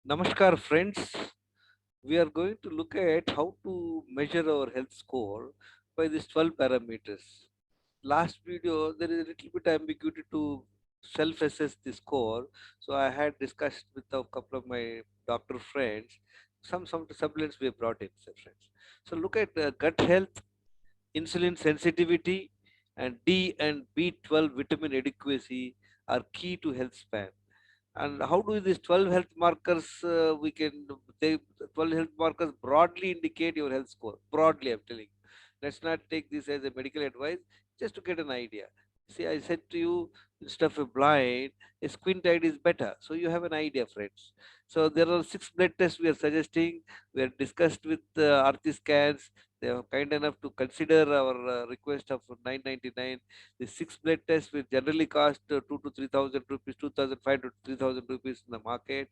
Namaskar, friends. We are going to look at how to measure our health score by these 12 parameters. Last video, there is a little bit ambiguity to self-assess the score. So I had discussed with a couple of my doctor friends, some supplements we have brought in, friends. So look at gut health, insulin sensitivity, and D and B12 vitamin adequacy are key to health span. And how do these 12 health markers we can they 12 health markers broadly indicate your health score? Broadly, I'm telling you. Let's not take this as a medical advice, just to get an idea. See, I said to you, instead of a blind, a squint eye is better. So you have an idea, friends. So there are six blood tests we are suggesting. We are discussed with RT scans. They are kind enough to consider our request of 999. The six blood tests will generally cost two to 3,000 rupees, 2,500 to 3,000 rupees in the market.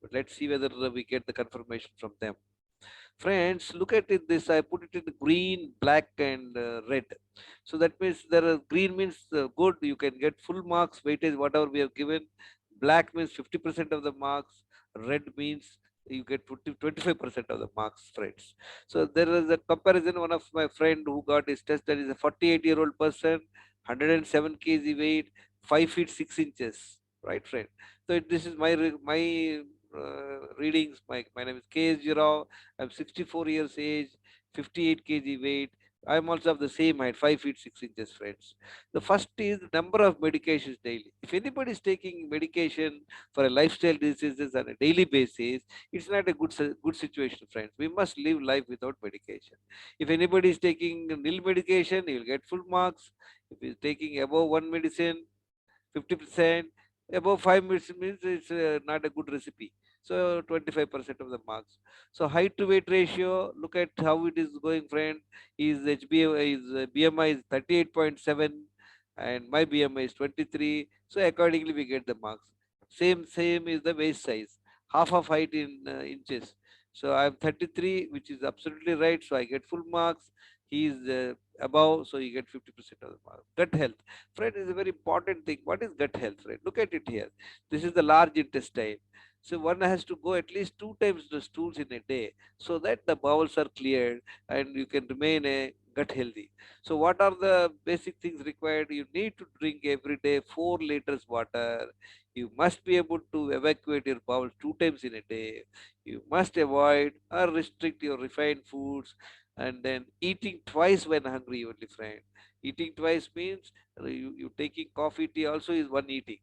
But let's see whether we get the confirmation from them. Friends, look at it. This I put it in green, black, and red. So that means there are green means good. You can get full marks weightage whatever we have given. Black means 50% of the marks. Red means you get 25% of the marks, friends. So there is a comparison. One of my friend who got his test, that is a 48-year-old person, 107 kg weight, 5 feet 6 inches. Right, friend. So this is my readings. My name is K.S. Rao. I'm 64 years age, 58 kg weight. I'm also of the same height, 5 feet 6 inches, friends. The first is the number of medications daily. If anybody is taking medication for a lifestyle diseases on a daily basis, it's not a good situation, friends. We must live life without medication. If anybody is taking nil medication, he will get full marks. If he's taking above one medicine, 50%, above 5 minutes means it's not a good recipe. So 25% of the marks. So height to weight ratio, look at how it is going, friend. Is BMI is 38.7 and my BMI is 23. So accordingly we get the marks. Same is the waist size. Half of height in inches. So I'm 33, which is absolutely right. So I get full marks. He is above, so you get 50% of the marks. Gut health, friend, is a very important thing. What is gut health, friend? Look at it here. This is the large intestine. So one has to go at least two times the stools in a day so that the bowels are cleared and you can remain a gut healthy. So what are the basic things required? You need to drink every day 4 liters water. You must be able to evacuate your bowels two times in a day. You must avoid or restrict your refined foods, and then eating twice when hungry, only, friend. Eating twice means you taking coffee, tea also is one eating.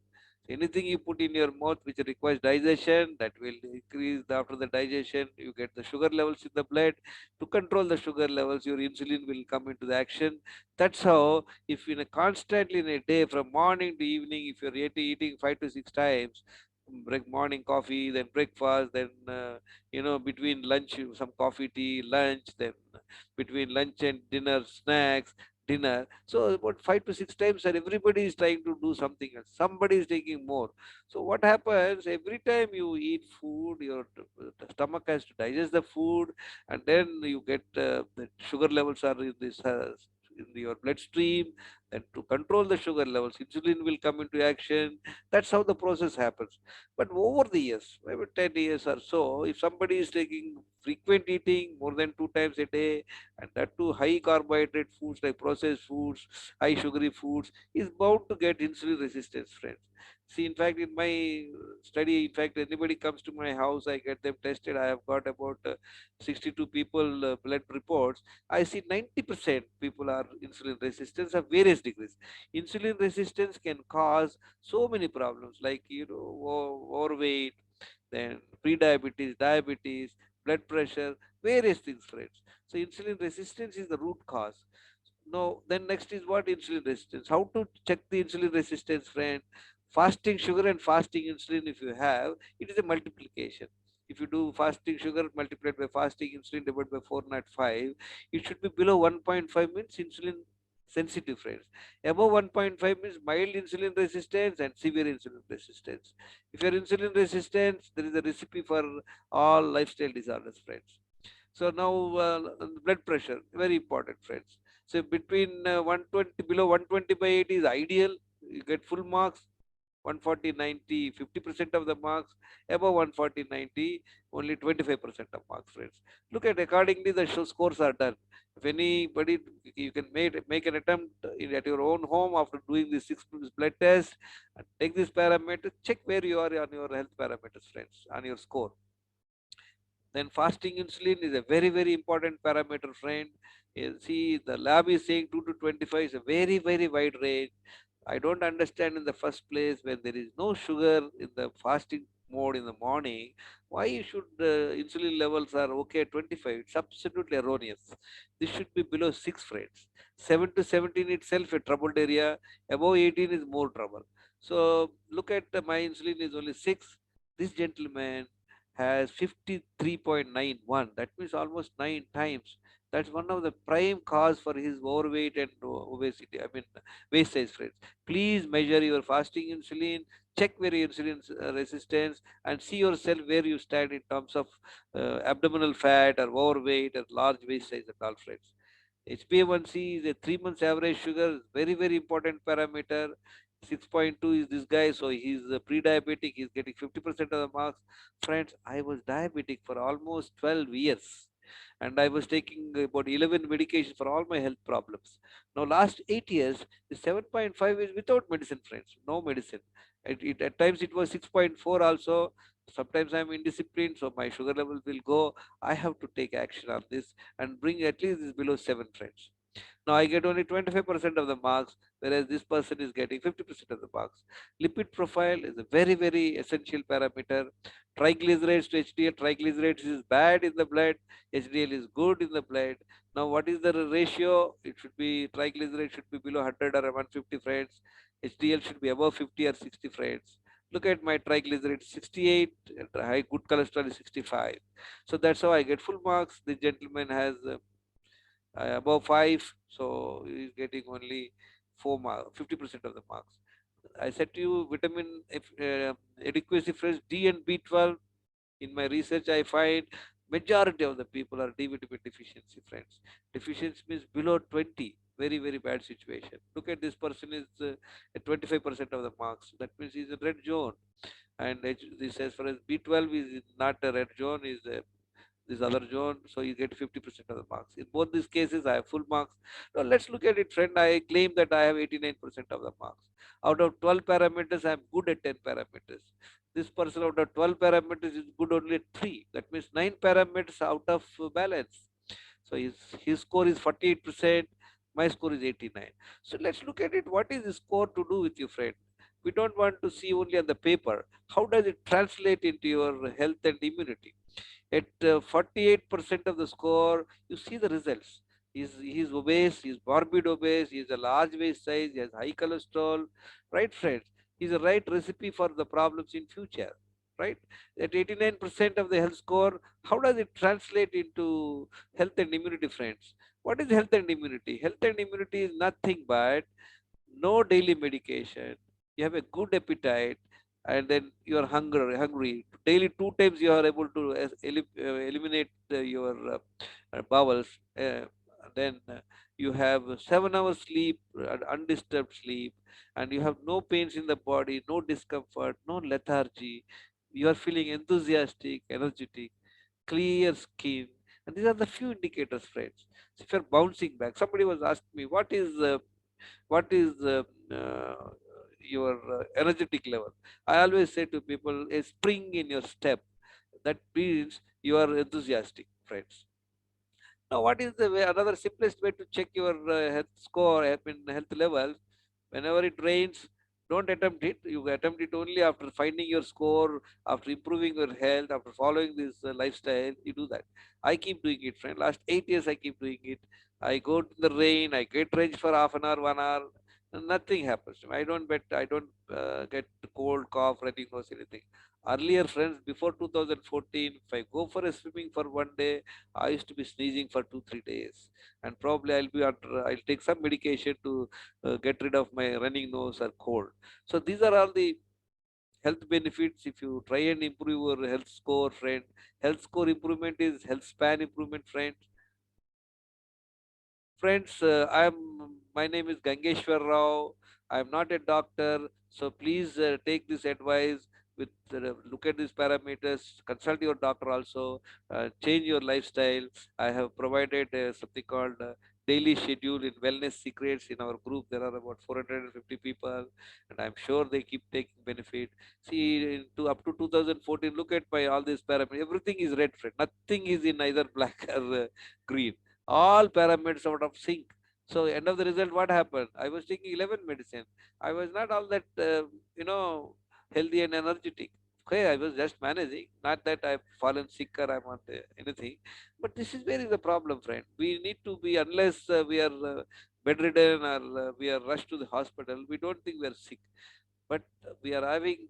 Anything you put in your mouth which requires digestion, that will increase after the digestion. You get the sugar levels in the blood. To control the sugar levels, your insulin will come into the action. That's how, if in a constantly in a day from morning to evening, if you're eating 5 to 6 times, morning coffee, then breakfast, then between lunch some coffee, tea, lunch, then between lunch and dinner snacks, dinner. So about 5 to 6 times, and everybody is trying to do something else. Somebody is taking more. So what happens every time you eat food, your stomach has to digest the food, and then you get the sugar levels are in this. In your bloodstream, and to control the sugar levels, insulin will come into action. That's how the process happens. But over the years, maybe 10 years or so, if somebody is taking frequent eating more than two times a day, and that too high carbohydrate foods like processed foods, high sugary foods, is bound to get insulin resistance, friends. See, in fact, in my study, in fact, anybody comes to my house, I get them tested. I have got about 62 people blood reports. I see 90% people are insulin resistance of various degrees. Insulin resistance can cause so many problems like overweight, then pre-diabetes, diabetes, blood pressure, various things, friends. So insulin resistance is the root cause. No, then next is what? Insulin resistance. How to check the insulin resistance, friend? Fasting sugar and fasting insulin, if you have, it is a multiplication. If you do fasting sugar multiplied by fasting insulin divided by 405, it should be below 1.5 means insulin sensitive, friends. Above 1.5 means mild insulin resistance and severe insulin resistance. If you're insulin resistant, there is a recipe for all lifestyle disorders, friends. So now blood pressure, very important, friends. So between 120, below 120 by 80 is ideal. You get full marks. 140, 90, 50% of the marks. Above 140, 90, only 25% of marks, friends. Look at accordingly the scores are done. If anybody, you can make an attempt at your own home after doing this 6 months blood test and take this parameter, check where you are on your health parameters, friends, on your score. Then fasting insulin is a very, very important parameter, friend. You see, the lab is saying 2 to 25 is a very, very wide range. I don't understand in the first place when there is no sugar in the fasting mode in the morning, why you should insulin levels are okay at 25. It's absolutely erroneous. This should be below 6, friends. 7 to 17 itself a troubled area. Above 18 is more trouble. So look at my insulin is only 6. This gentleman has 53.91. That means almost 9 times. That's one of the prime cause for his overweight and obesity. I mean, waist size, friends. Please measure your fasting insulin, check where your insulin resistance, and see yourself where you stand in terms of abdominal fat or overweight or large waist size and all, friends. HbA1c is a 3 months average sugar, very, very important parameter. 6.2 is this guy, so he's pre-diabetic, he's getting 50% of the marks. Friends, I was diabetic for almost 12 years and I was taking about 11 medications for all my health problems. Now, last 8 years, the 7.5 is without medicine, friends, no medicine. At times it was 6.4 also. Sometimes I'm indisciplined, so my sugar level will go. I have to take action on this and bring at least this below 7, friends. Now I get only 25% of the marks, whereas this person is getting 50% of the marks. Lipid profile is a very, very essential parameter. Triglycerides to HDL, triglycerides is bad in the blood, HDL is good in the blood. Now what is the ratio? It should be, triglyceride should be below 100 or 150, friends. HDL should be above 50 or 60, friends. Look at my triglycerides 68, and high good cholesterol is 65. So that's how I get full marks. The gentleman has above 5, so he's getting only 4 marks, 50% of the marks. I said to you, vitamin adequacy, friends, D and B12. In my research, I find majority of the people are D vitamin deficiency, friends. Deficiency means below 20, very, very bad situation. Look at this person is at 25% of the marks. That means he's a red zone. And this as far as B12 is not a red zone, is a this other zone, so you get 50% of the marks. In both these cases, I have full marks. Now let's look at it, friend. I claim that I have 89% of the marks. Out of 12 parameters, I am good at 10 parameters. This person out of 12 parameters is good only at 3. That means 9 parameters out of balance. So his score is 48%, my score is 89. So let's look at it. What is the score to do with you, friend? We don't want to see only on the paper. How does it translate into your health and immunity? At 48% of the score, you see the results. He's obese, he's morbid obese, he's a large waist size, he has high cholesterol, right, friends? He's a right recipe for the problems in future, right? At 89% of the health score, how does it translate into health and immunity, friends? What is health and immunity? Health and immunity is nothing but no daily medication, you have a good appetite, and then you are hungry. Daily 2 times you are able to eliminate your bowels. Then you have 7 hours sleep, undisturbed sleep, and you have no pains in the body, no discomfort, no lethargy. You are feeling enthusiastic, energetic, clear skin. And these are the few indicators, friends. So if you're bouncing back, somebody was asking me, what is your energetic level? I always say to people, a spring in your step. That means you are enthusiastic, friends. Now, what is the way, another simplest way to check your health score, I mean health levels? Whenever it rains, don't attempt it. You attempt it only after finding your score, after improving your health, after following this lifestyle. You do that. I keep doing it, friend. Last 8 years, I keep doing it. I go to the rain. I get drenched for half an hour, 1 hour. And nothing happens to me. I don't get cold, cough, running nose, anything. Earlier, friends, before 2014, if I go for a swimming for one day, I used to be sneezing for 2 3 days, and probably I'll take some medication to get rid of my running nose or cold. So these are all the health benefits if you try and improve your health score, friend. Health score improvement is health span improvement, friend. Friends, my name is Gangeshwar Rao. I'm not a doctor, so please take this advice with look at these parameters, consult your doctor also, change your lifestyle. I have provided something called daily schedule in wellness secrets in our group. There are about 450 people, and I'm sure they keep taking benefit. See, to up to 2014, look at my all these parameters. Everything is red, friend. Nothing is in either black or green. All parameters out of sync. So end of the result, what happened? I was taking 11 medicine. I was not all that, healthy and energetic. Okay, I was just managing. Not that I've fallen sick or I'm on anything. But this is where is the problem, friend. We need to be, unless we are bedridden or we are rushed to the hospital, we don't think we are sick, but we are having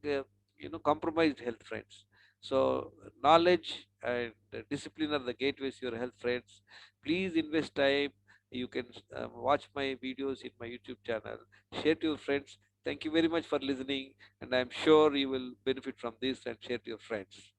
compromised health, friends. So knowledge and discipline are the gateways to your health, friends. Please invest time. You can watch my videos in my YouTube channel, share to your friends. Thank you very much for listening, and I'm sure you will benefit from this and share to your friends.